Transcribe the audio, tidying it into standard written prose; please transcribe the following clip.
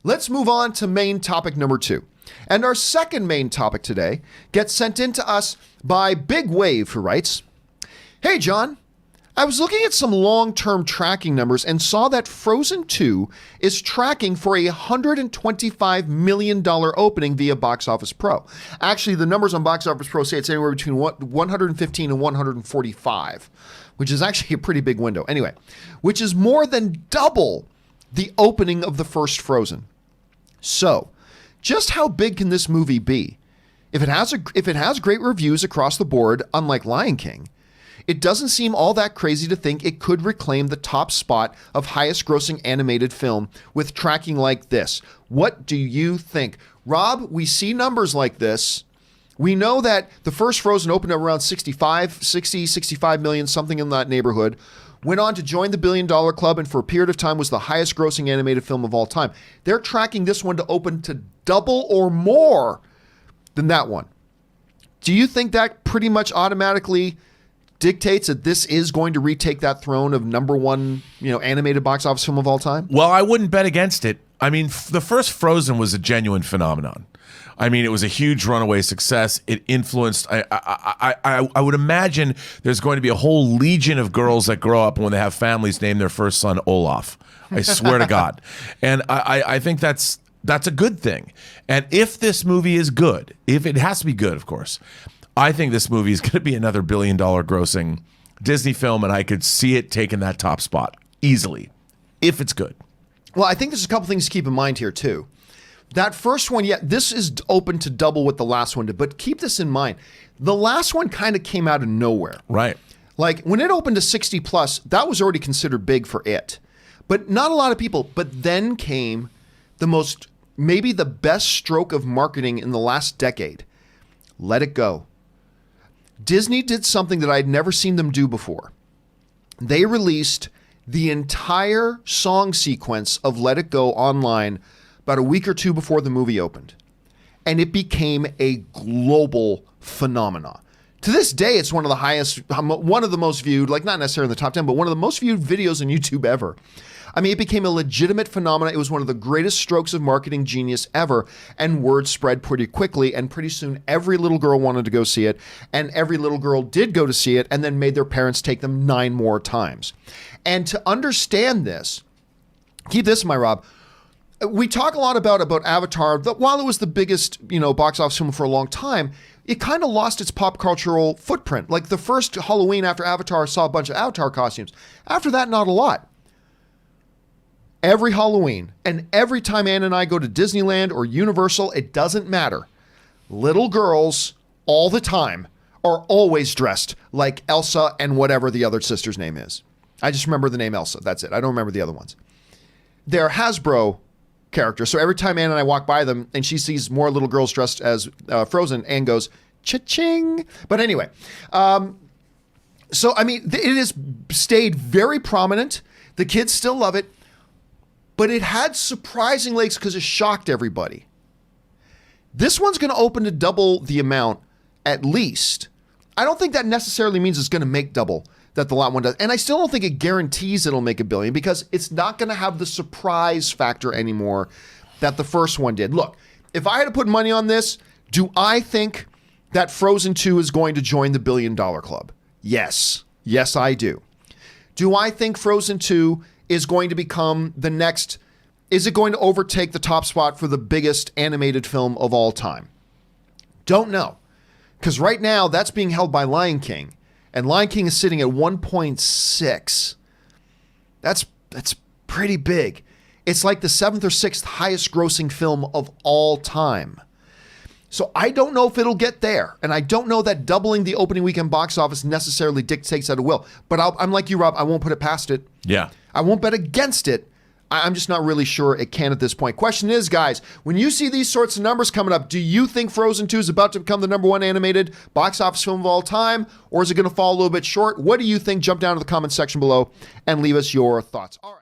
Let's move on to main topic number 2. And our second main topic today gets sent in to us by Big Wave, who writes, "Hey, John. I was looking at some long-term tracking numbers and saw that Frozen 2 is tracking for a $125 million opening via Box Office Pro. Actually, the numbers on Box Office Pro say it's anywhere between 115 and 145, which is actually a pretty big window. Anyway, which is more than double the opening of the first Frozen. So, just how big can this movie be? If it has great reviews across the board, unlike Lion King, it doesn't seem all that crazy to think it could reclaim the top spot of highest grossing animated film with tracking like this. What do you think?" Rob, we see numbers like this. We know that the first Frozen opened up around 65 million, something in that neighborhood. Went on to join the $1 billion club, and for a period of time was the highest grossing animated film of all time. They're tracking this one to open to double or more than that one. Do you think that pretty much automatically dictates that this is going to retake that throne of number one, animated box office film of all time? Well, I wouldn't bet against it. I mean, the first Frozen was a genuine phenomenon. I mean, it was a huge runaway success. It influenced. I would imagine there's going to be a whole legion of girls that grow up and when they have families name their first son Olaf. I swear to God. And I think that's a good thing. And if this movie is good, if it has to be good, of course, I think this movie is going to be another $1 billion grossing Disney film, and I could see it taking that top spot easily if it's good. Well, I think there's a couple things to keep in mind here, too. That first one, this is open to double what the last one did, but keep this in mind. The last one kind of came out of nowhere. Right. Like, when it opened to 60 plus, that was already considered big for it. But not a lot of people. But then came maybe the best stroke of marketing in the last decade. Let It Go. Disney did something that I'd never seen them do before. They released the entire song sequence of Let It Go online about a week or two before the movie opened. And it became a global phenomenon. To this day, it's one of the most viewed, like not necessarily in the top 10, but one of the most viewed videos on YouTube ever. I mean, it became a legitimate phenomenon. It was one of the greatest strokes of marketing genius ever, and word spread pretty quickly, and pretty soon every little girl wanted to go see it, and every little girl did go to see it, and then made their parents take them 9 more times. And to understand this, keep this in mind, Rob, we talk a lot about Avatar. While it was the biggest, box office film for a long time, it kind of lost its pop cultural footprint. Like the first Halloween after Avatar saw a bunch of Avatar costumes. After that, not a lot. Every Halloween, and every time Ann and I go to Disneyland or Universal, it doesn't matter. Little girls, all the time, are always dressed like Elsa and whatever the other sister's name is. I just remember the name Elsa. That's it. I don't remember the other ones. They're Hasbro characters. So every time Ann and I walk by them and she sees more little girls dressed as Frozen, Ann goes, cha-ching. But anyway, so I mean, it has stayed very prominent. The kids still love it. But it had surprising legs because it shocked everybody. This one's going to open to double the amount, at least. I don't think that necessarily means it's going to make double that the lot one does. And I still don't think it guarantees it'll make $1 billion because it's not going to have the surprise factor anymore that the first one did. Look, if I had to put money on this, do I think that Frozen 2 is going to join the $1 billion club? Yes. Yes, I do. Do I think Frozen 2 is going to become the next, is it going to overtake the top spot for the biggest animated film of all time? Don't know. Because right now, that's being held by Lion King. And Lion King is sitting at 1.6. That's pretty big. It's like the 7th or 6th highest grossing film of all time. So I don't know if it'll get there. And I don't know that doubling the opening weekend box office necessarily dictates that it will. But I'm like you, Rob, I won't put it past it. Yeah. I won't bet against it. I'm just not really sure it can at this point. Question is, guys, when you see these sorts of numbers coming up, do you think Frozen 2 is about to become the number one animated box office film of all time? Or is it going to fall a little bit short? What do you think? Jump down to the comment section below and leave us your thoughts. All right.